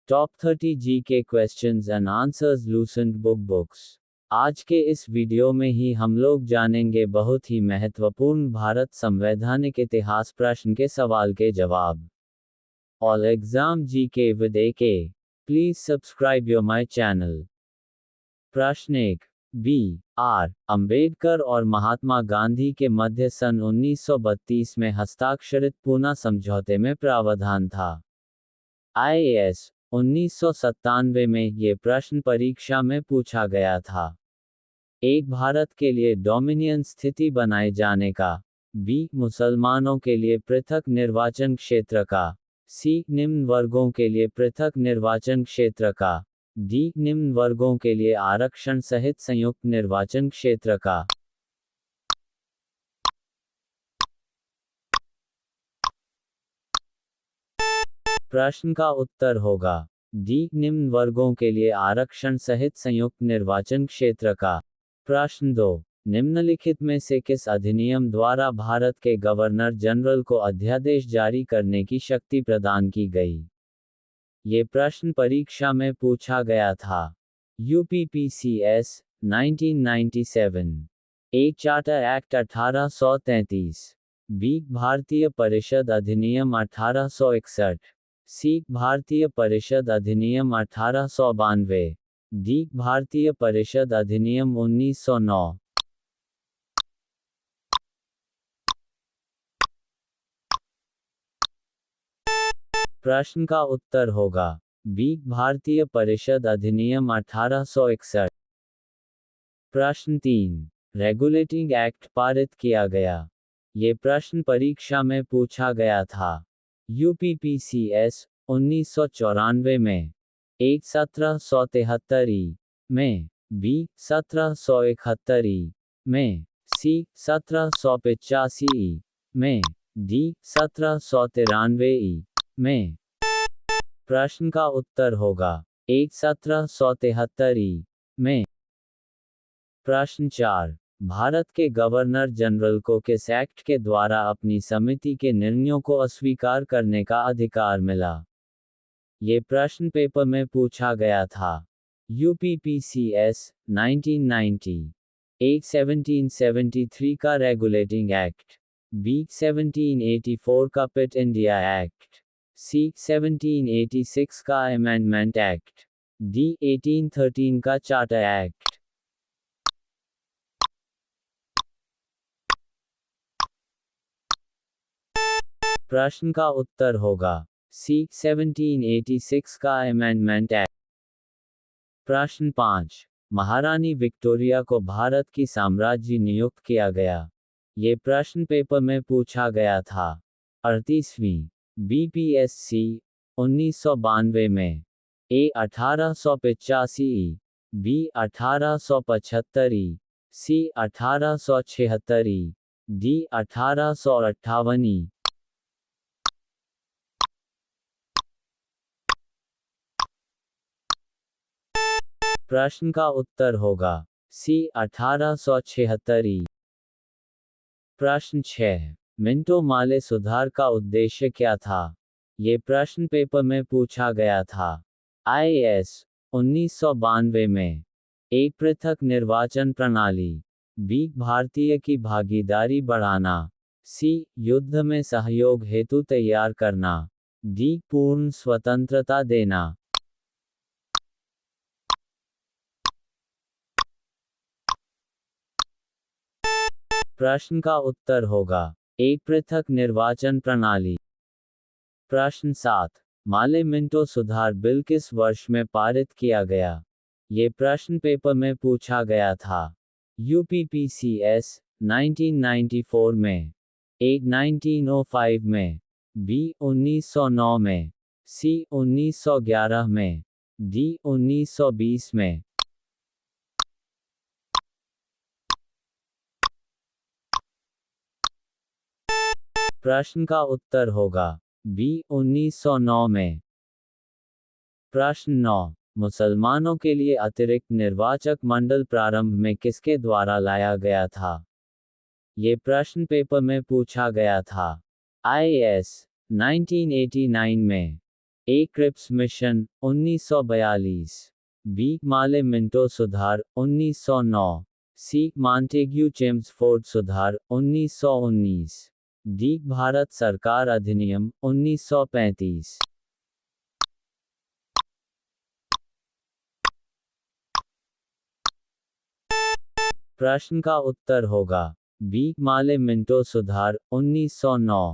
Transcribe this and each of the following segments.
Top 30 जी के questions and answers Lucent books. आज के इस वीडियो में ही हम लोग जानेंगे बहुत ही महत्वपूर्ण भारत संवैधानिक इतिहास प्रश्न के सवाल के जवाब। ऑल एग्जाम जी के with AK। Please subscribe your my channel. प्रश्न 1। B.R. अंबेडकर और महात्मा गांधी के मध्य सन 1932 में हस्ताक्षरित पूना समझौते में प्रावधान था। IAS 1997 में ये प्रश्न परीक्षा में पूछा गया था। एक भारत के लिए डोमिनियन स्थिति बनाए जाने का। B. मुसलमानों के लिए पृथक निर्वाचन क्षेत्र का। C. निम्न वर्गों के लिए पृथक निर्वाचन क्षेत्र का। D. निम्न वर्गों के लिए आरक्षण सहित संयुक्त निर्वाचन क्षेत्र का। प्रश्न का उत्तर होगा D. निम्न वर्गों के लिए आरक्षण सहित संयुक्त निर्वाचन क्षेत्र का। प्रश्न 2। निम्नलिखित में से किस अधिनियम द्वारा भारत के गवर्नर जनरल को अध्यादेश जारी करने की शक्ति प्रदान की गई? ये प्रश्न परीक्षा में पूछा गया था। UPPCS 1997। A. Charter act 1833। B. भारतीय परिषद अधिनियम 1861। C. भारतीय परिषद अधिनियम 1892। D. भारतीय परिषद अधिनियम 1909। प्रश्न का उत्तर होगा B. भारतीय परिषद अधिनियम 1861। प्रश्न 3। रेगुलेटिंग एक्ट पारित किया गया। ये प्रश्न परीक्षा में पूछा गया था। UPPCS 1994 में। A. 1773 में। B. 1771 में। C. 1785 में। D. 1793 में। प्रश्न का उत्तर होगा A. 1773 में। प्रश्न 4। भारत के गवर्नर जनरल को किस एक्ट के द्वारा अपनी समिति के निर्णयों को अस्वीकार करने का अधिकार मिला? ये प्रश्न पेपर में पूछा गया था। UPPCS 1990। A. 1773 का रेगुलेटिंग एक्ट। B. 1784 का पिट इंडिया एक्ट। C. 1786 का अमेंडमेंट एक्ट। D. 1813 का चार्टर एक्ट। प्रश्न का उत्तर होगा C. 1786 का अमेंडमेंट एक्ट। प्रश्न 5। महारानी विक्टोरिया को भारत की साम्राज्य नियुक्त किया गया। ये प्रश्न पेपर में पूछा गया था। 38वीं BPSC 1992 में। A. 1885। B. 1875। C. 1876। D. 1858। प्रश्न का उत्तर होगा C. 1876। प्रश्न 6। मिंटो माले सुधार का उद्देश्य क्या था? ये प्रश्न पेपर में पूछा गया था। IAS 1992 में। एक पृथक निर्वाचन प्रणाली। B. भारतीय की भागीदारी बढ़ाना। C. युद्ध में सहयोग हेतु तैयार करना। D. पूर्ण स्वतंत्रता देना। प्रश्न का उत्तर होगा एक पृथक निर्वाचन प्रणाली। प्रश्न 7। माले मिंटो सुधार बिल किस वर्ष में पारित किया गया? ये प्रश्न पेपर में पूछा गया था। UPPCS 1994 में। A. 1905 में। B. 1909 में। C. 1911 में। D. 1920 में। प्रश्न का उत्तर होगा B. 1909 में। प्रश्न 9। मुसलमानों के लिए अतिरिक्त निर्वाचक मंडल प्रारंभ में किसके द्वारा लाया गया था? ये प्रश्न पेपर में पूछा गया था। IAS 1989 में। ए क्रिप्स मिशन 1942, बी माले मिंटो सुधार 1909, सी मॉन्टेग्यू चेम्सफोर्ड सुधार 1919, डी भारत सरकार अधिनियम 1935। प्रश्न का उत्तर होगा बी माले मिंटो सुधार 1909।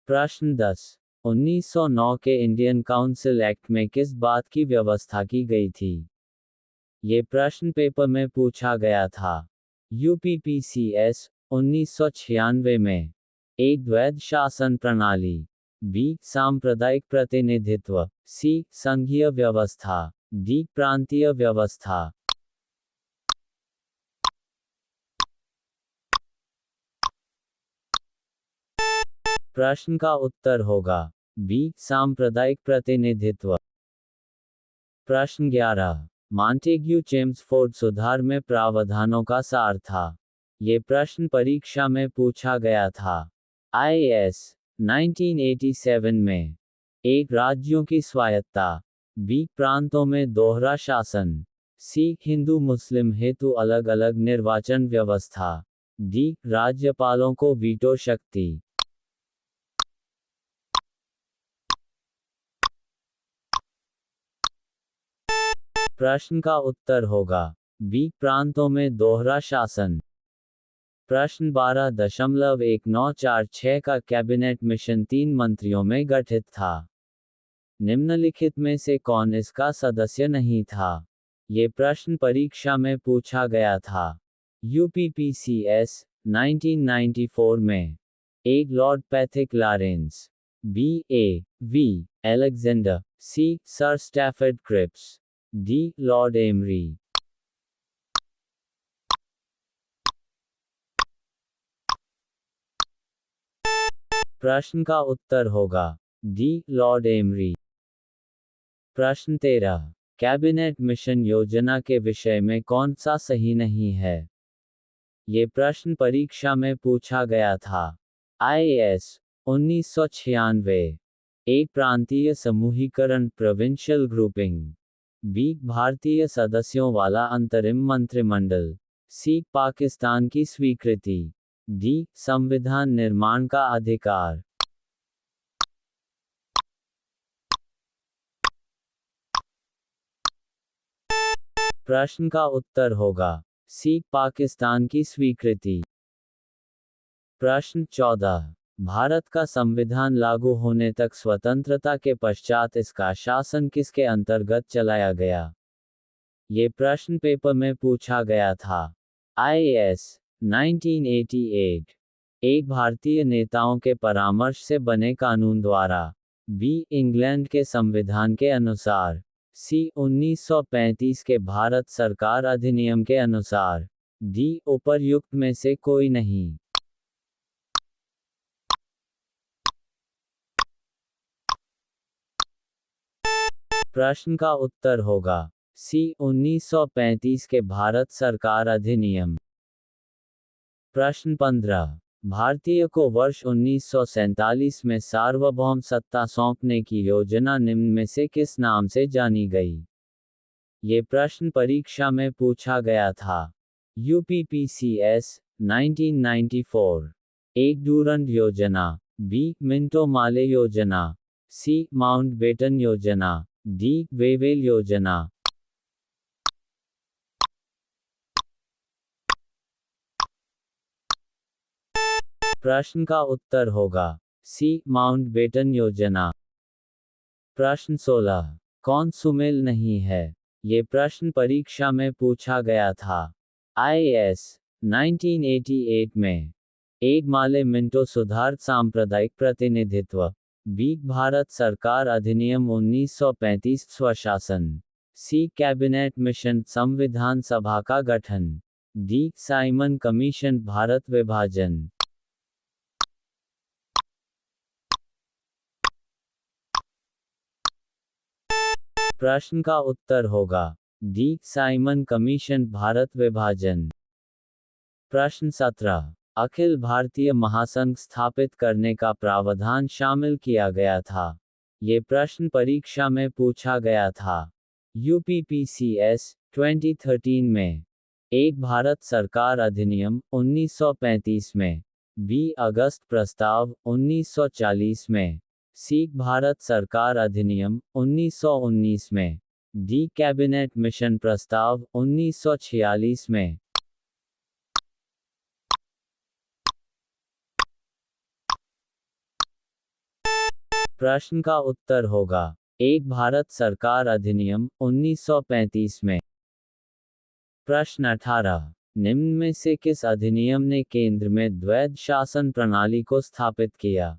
प्रश्न 10, 1909 के इंडियन काउंसिल एक्ट में किस बात की व्यवस्था की गई थी? ये प्रश्न पेपर में पूछा गया था। यूपीपीसीएस 1996 में। ए द्वैध शासन प्रणाली, बी सांप्रदायिक प्रतिनिधित्व, सी संघीय व्यवस्था, डी प्रांतीय व्यवस्था। प्रश्न का उत्तर होगा बी सांप्रदायिक प्रतिनिधित्व। प्रश्न 11, मॉन्टेग्यू चेम्सफोर्ड सुधार में प्रावधानों का सार था। ये प्रश्न परीक्षा में पूछा गया था। आईएएस 1987 में। ए राज्यों की स्वायत्ता, बी प्रांतों में दोहरा शासन, सी हिंदू मुस्लिम हेतु अलग अलग निर्वाचन व्यवस्था, डी राज्यपालों को वीटो शक्ति। प्रश्न का उत्तर होगा बी प्रांतों में दोहरा शासन। प्रश्न 12.1946 का कैबिनेट मिशन 3 मंत्रियों में गठित था। निम्नलिखित में से कौन इसका सदस्य नहीं था? ये प्रश्न परीक्षा में पूछा गया था। यूपीपीसीएस 1994 में। A Lord Pethick Lawrence, B A V Alexander, C Sir Stafford Cripps, D Lord Amery. प्रश्न का उत्तर होगा डी लॉर्ड एमरी। प्रश्न 13, कैबिनेट मिशन योजना के विषय में कौन सा सही नहीं है? ये प्रश्न परीक्षा में पूछा गया था। आईएएस 1996। ए प्रांतीय समूहीकरण प्रोविंशियल ग्रुपिंग, बी भारतीय सदस्यों वाला अंतरिम मंत्रिमंडल, सी पाकिस्तान की स्वीकृति, डी संविधान निर्माण का अधिकार। प्रश्न का उत्तर होगा सी पाकिस्तान की स्वीकृति। प्रश्न 14, भारत का संविधान लागू होने तक स्वतंत्रता के पश्चात इसका शासन किसके अंतर्गत चलाया गया? ये प्रश्न पेपर में पूछा गया था। आईएएस 1988। ए भारतीय नेताओं के परामर्श से बने कानून द्वारा, बी इंग्लैंड के संविधान के अनुसार, सी 1935 के भारत सरकार अधिनियम के अनुसार, डी उपर्युक्त में से कोई नहीं। प्रश्न का उत्तर होगा सी 1935 के भारत सरकार अधिनियम। प्रश्न 15, भारतीय को वर्ष 1947 में सार्वभौम सत्ता सौंपने की योजना निम्न में से किस नाम से जानी गई? ये प्रश्न परीक्षा में पूछा गया था। यूपीपीसीएस 1994। ए डूरंड योजना, बी मिंटो माले योजना, सी माउंटबेटन योजना, डी वेवेल योजना। प्रश्न का उत्तर होगा सी माउंटबेटन योजना। प्रश्न 16, कौन सुमेल नहीं है? ये प्रश्न परीक्षा में पूछा गया था। आईएएस 1988 में। ए माले मिंटो सुधार सांप्रदायिक प्रतिनिधित्व, बी भारत सरकार अधिनियम 1935 स्वशासन, सी कैबिनेट मिशन संविधान सभा का गठन, डी साइमन कमीशन भारत विभाजन। प्रश्न का उत्तर होगा डी साइमन कमीशन भारत विभाजन। प्रश्न 17, अखिल भारतीय महासंघ स्थापित करने का प्रावधान शामिल किया गया था। ये प्रश्न परीक्षा में पूछा गया था। यूपीपीसीएस 2013 में। एक भारत सरकार अधिनियम 1935 में। बी अगस्त प्रस्ताव 1940 में। सी भारत सरकार अधिनियम 1919 में। डी कैबिनेट मिशन प्रस्ताव 1946 में। प्रश्न का उत्तर होगा एक भारत सरकार अधिनियम 1935 में। प्रश्न 18 निम्न में से किस अधिनियम ने केंद्र में द्वैध शासन प्रणाली को स्थापित किया?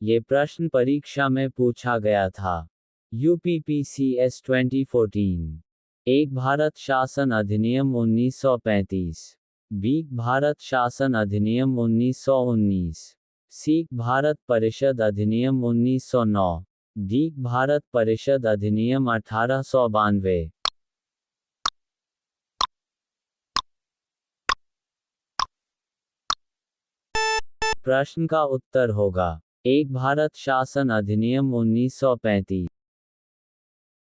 ये प्रश्न परीक्षा में पूछा गया था। यूपीपीसीएस 2014। एक भारत शासन अधिनियम 1935। बी भारत शासन अधिनियम 1919। सी भारत परिषद अधिनियम 1909। डी भारत परिषद अधिनियम 1892। प्रश्न का उत्तर होगा एक भारत शासन अधिनियम 1935।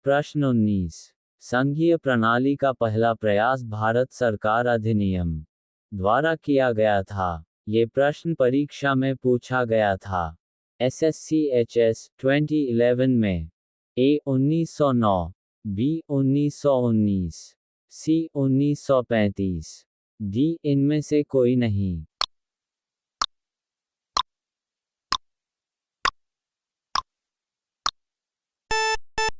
प्रश्न 19 संघीय प्रणाली का पहला प्रयास भारत सरकार अधिनियम द्वारा किया गया था। ये प्रश्न परीक्षा में पूछा गया था। SSCHS 2011 में। ए 1909। बी 1919। सी 1935। डी इनमें से कोई नहीं।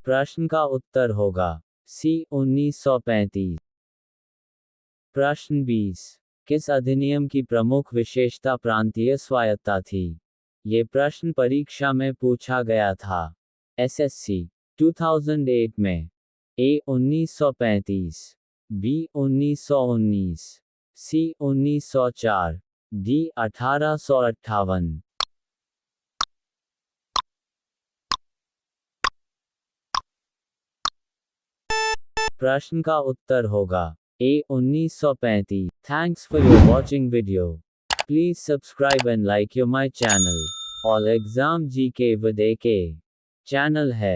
प्रश्न का उत्तर होगा सी 1935। प्रश्न 20 किस अधिनियम की प्रमुख विशेषता प्रांतीय स्वायत्तता थी? ये प्रश्न परीक्षा में पूछा गया था। SSC 2008 में। ए 1935। बी 1919। सी 1904। डी 1858। प्रश्न का उत्तर होगा ए 1935। Thanks for your watching video. Please subscribe and like my channel. All exam GK with AK channel है।